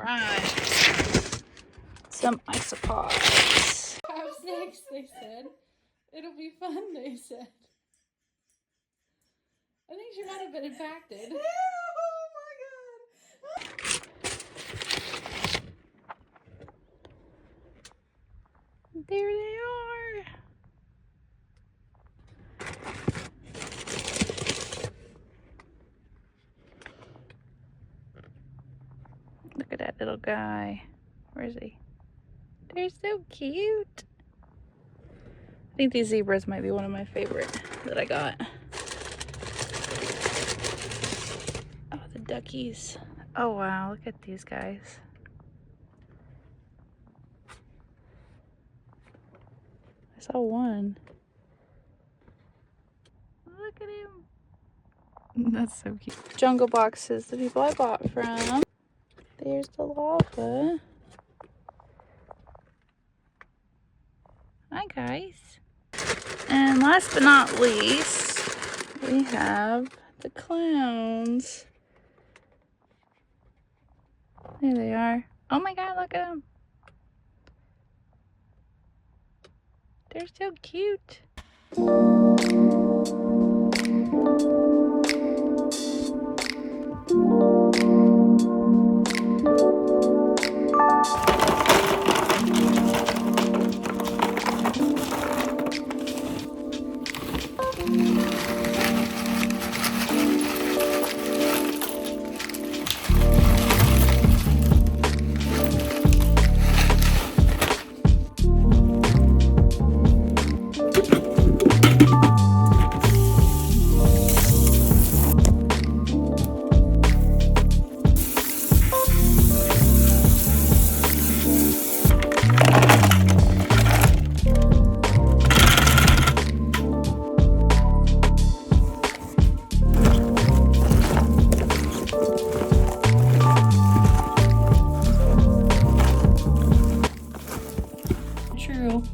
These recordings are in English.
right. Some isopods. Have sex, they said. It'll be fun, they said. I think she might have been impacted. Oh my god. There they are. Look at that little guy. Where is he? They're so cute. I think these zebras might be one of my favorite that I got. Oh, the duckies. Oh wow, look at these guys. I saw one. Look at him. That's so cute. Jungle boxes, the people I bought from. There's the lava. Hi guys. And last but not least, we have the clowns. There they are. Oh my god, look at them. They're so cute.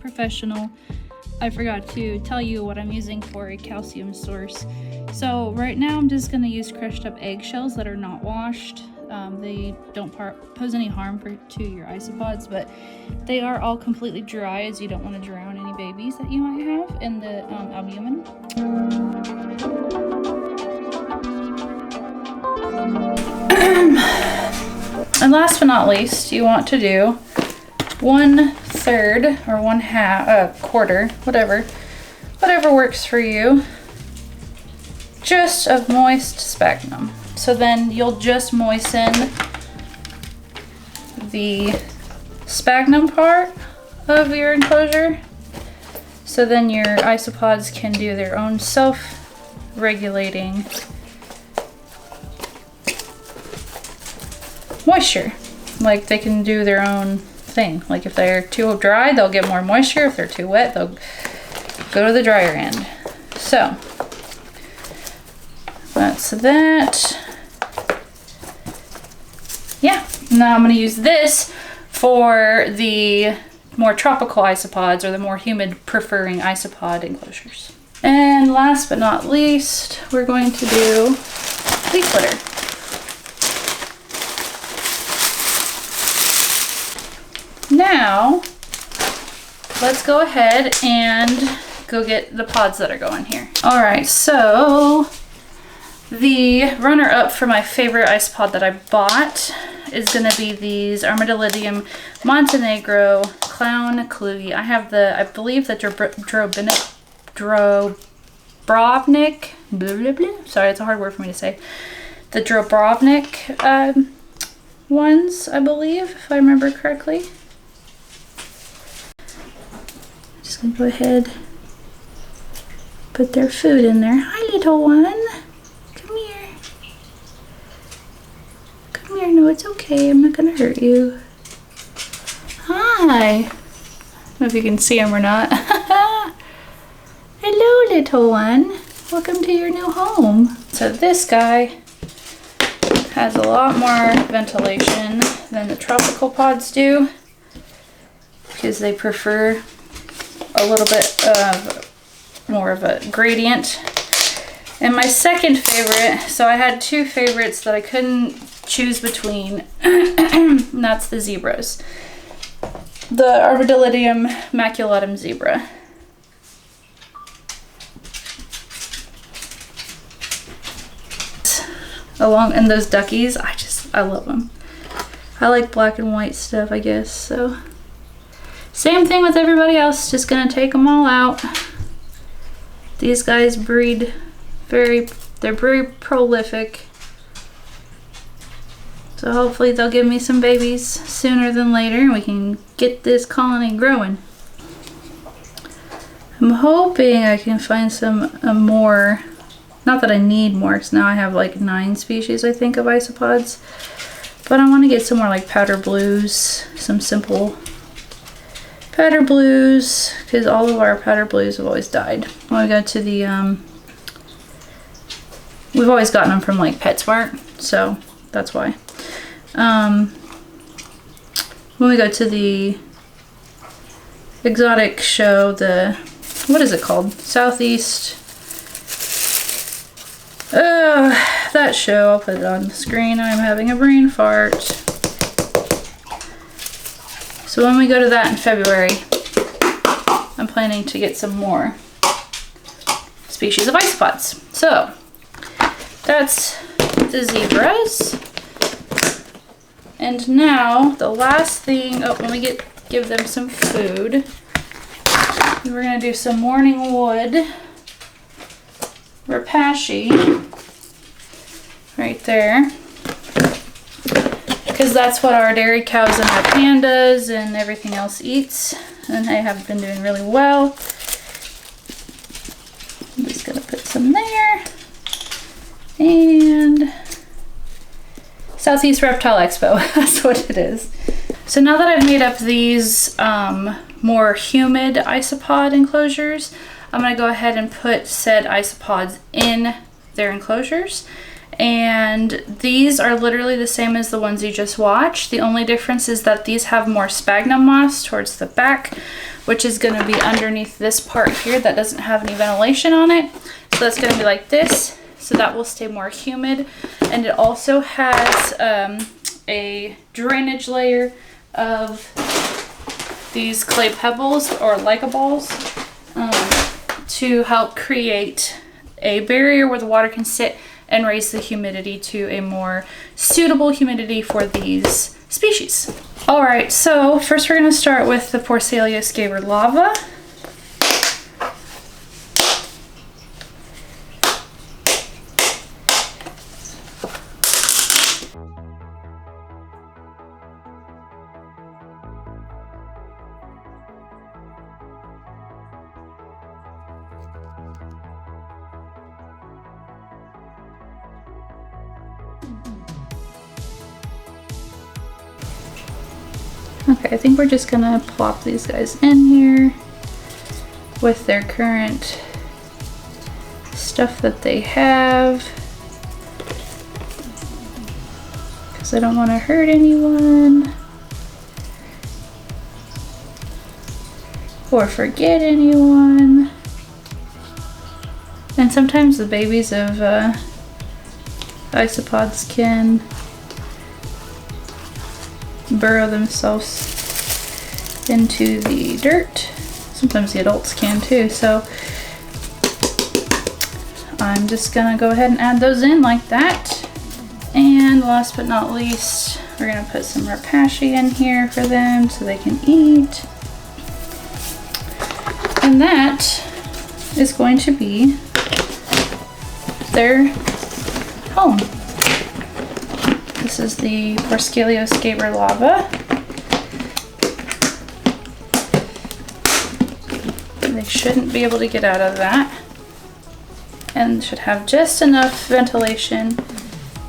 Professional. I forgot to tell you what I'm using for a calcium source. So right now I'm just going to use crushed up eggshells that are not washed. They don't pose any harm to your isopods, but they are all completely dry, as you don't want to drown any babies that you might have in the albumin. And last but not least, you want to do 1/3 or 1/2, quarter, whatever works for you, just of moist sphagnum. So then you'll just moisten the sphagnum part of your enclosure, so then your isopods can do their own self-regulating moisture. Like they can do their own thing. Like if they're too dry, they'll get more moisture. If they're too wet, they'll go to the drier end. So that's that. Yeah, now I'm going to use this for the more tropical isopods, or the more humid preferring isopod enclosures. And last but not least, we're going to do leaf litter. Now, let's go ahead and go get the pods that are going here. All right, so the runner-up for my favorite isopod that I bought is going to be these Amidillidium Montenegro Clown Cluey. I have the, I believe the Drobrovnik, sorry, it's a hard word for me to say. The Drobrovnik ones, I believe, if I remember correctly. Just gonna go ahead, put their food in there. Hi, little one. Come here. Come here. No, it's okay. I'm not gonna hurt you. Hi. I don't know if you can see him or not. Hello, little one. Welcome to your new home. So this guy has a lot more ventilation than the tropical pods do, because they prefer a little bit of more of a gradient. And my second favorite, so I had two favorites that I couldn't choose between, and that's the zebras. The amidillidium maculatum zebra. And those duckies, I love them. I like black and white stuff, I guess, so. Same thing with everybody else, just gonna take them all out. These guys breed they're very prolific. So hopefully they'll give me some babies sooner than later and we can get this colony growing. I'm hoping I can find some more, not that I need more, because now I have like 9 species I think of isopods. But I want to get some more like powder blues, some simple powder blues, because all of our powder blues have always died. When we go to the, we've always gotten them from like PetSmart, so that's why. When we go to the exotic show, what is it called? Southeast. That show, I'll put it on the screen. I'm having a brain fart. So when we go to that in February, I'm planning to get some more species of isopods. So that's the zebras. And now the last thing, let me give them some food. We're gonna do some morning wood rapashi right there, because that's what our dairy cows and our pandas and everything else eats, and they have been doing really well. I'm just gonna put some there. And Southeast Reptile Expo, that's what it is. So now that I've made up these more humid isopod enclosures, I'm gonna go ahead and put said isopods in their enclosures. And these are literally the same as the ones you just watched. The only difference is that these have more sphagnum moss towards the back, which is gonna be underneath this part here that doesn't have any ventilation on it. So that's gonna be like this. So that will stay more humid. And it also has a drainage layer of these clay pebbles or Leica balls to help create a barrier where the water can sit and raise the humidity to a more suitable humidity for these species. All right, so first we're gonna start with the Porcelia scaber lava. Okay, I think we're just gonna plop these guys in here with their current stuff that they have, because I don't want to hurt anyone or forget anyone. And sometimes the babies of isopods can burrow themselves into the dirt. Sometimes the adults can too, so I'm just gonna go ahead and add those in like that. And last but not least, we're gonna put some rapashi in here for them so they can eat. And that is going to be their home. This is the Porcelia scaber lava. They shouldn't be able to get out of that, and should have just enough ventilation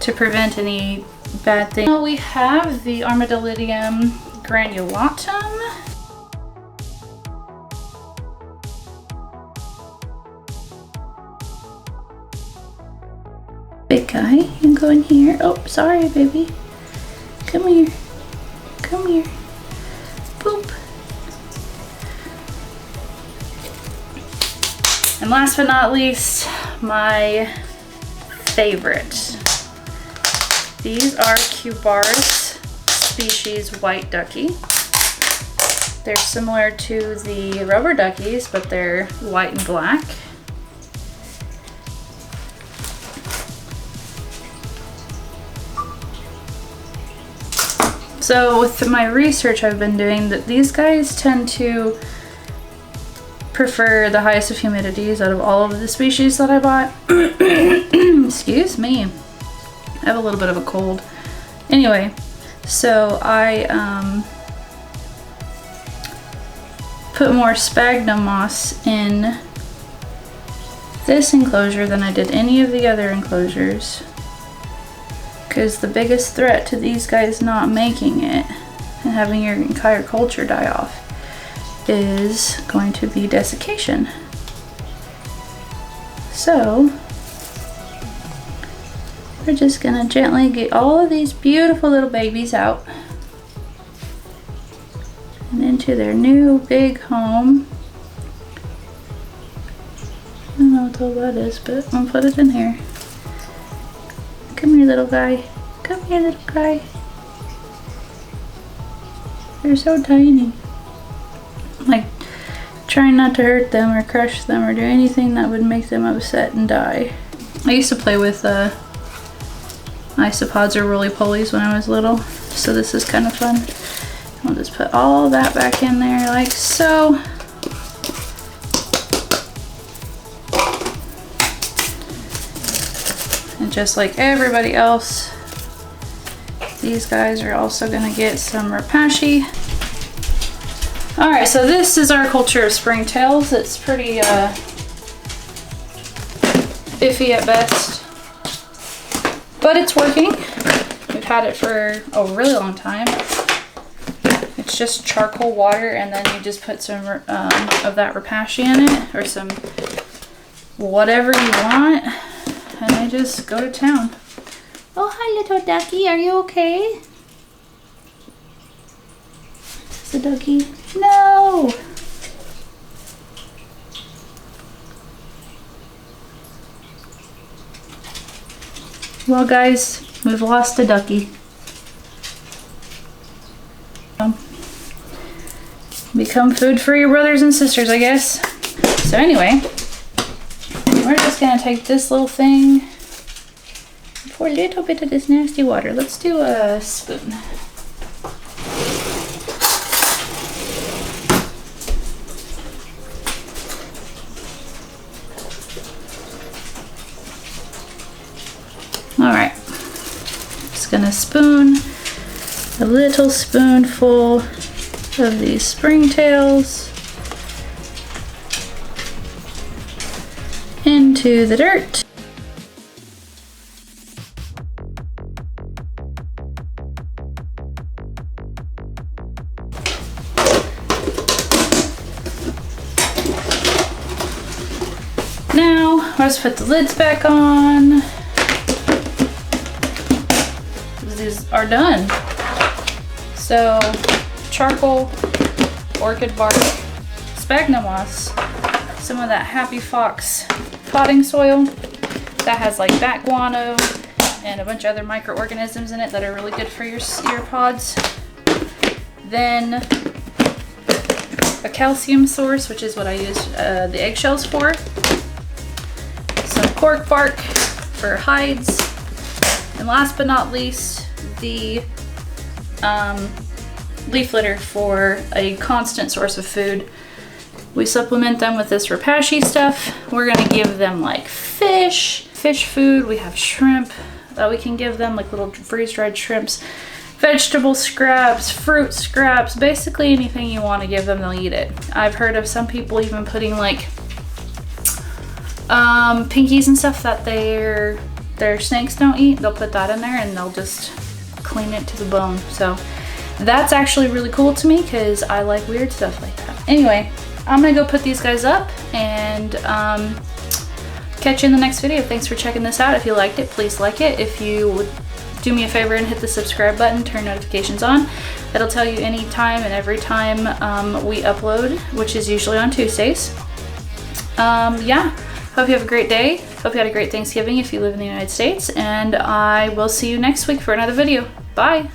to prevent any bad things. Now we have the amidillidium granulatum. Big guy, you can go in here. Oh, sorry, baby. Come here. Come here. Boop. And last but not least, my favorite, These are Cubaris species white ducky. They're similar to the rubber duckies, but they're white and black. So with my research I've been doing, that these guys tend to prefer the highest of humidities out of all of the species that I bought. Excuse me. I have a little bit of a cold. Anyway, so I put more sphagnum moss in this enclosure than I did any of the other enclosures, because the biggest threat to these guys not making it and having your entire culture die off is going to be desiccation. So we're just gonna gently get all of these beautiful little babies out and into their new big home. I don't know what all that is, but I'm gonna put it in here. Come here, little guy. Come here, little guy. They're so tiny. Like, trying not to hurt them or crush them or do anything that would make them upset and die. I used to play with Isopods or roly-polies when I was little, so this is kind of fun. I'll just put all that back in there like so. And just like everybody else, these guys are also gonna get some rapashi. All right, so this is our culture of springtails. It's pretty iffy at best, but it's working. We've had it for a really long time. It's just charcoal water, and then you just put some of that rapashi in it, or some whatever you want, and they just go to town. Oh, hi, little ducky. Are you okay? Is this a ducky? No! Well, guys, we've lost a ducky. Become food for your brothers and sisters, I guess. So anyway, we're just gonna take this little thing, pour a little bit of this nasty water. Let's do a spoon. All right, just gonna spoon a little spoonful of these springtails into the dirt. Now, let's put the lids back on. These are done. So, charcoal, orchid bark, sphagnum moss, some of that Happy Fox potting soil that has like bat guano and a bunch of other microorganisms in it that are really good for your pods. Then a calcium source, which is what I use the eggshells for. Some cork bark for hides. And last but not least, the leaf litter for a constant source of food. We supplement them with this rapashi stuff. We're gonna give them like fish food. We have shrimp that we can give them, like little freeze-dried shrimps, vegetable scraps, fruit scraps, basically anything you want to give them, they'll eat it. I've heard of some people even putting like pinkies and stuff that their snakes don't eat. They'll put that in there and they'll just clean it to the bone. So that's actually really cool to me because I like weird stuff like that. Anyway, I'm gonna go put these guys up and catch you in the next video. Thanks for checking this out. If you liked it, please like it. If you would do me a favor and hit the subscribe button, turn notifications on. That'll tell you anytime and every time we upload, which is usually on Tuesdays. Yeah, Hope you have a great day. Hope you had a great Thanksgiving if you live in the United States. And I will see you next week for another video. Bye.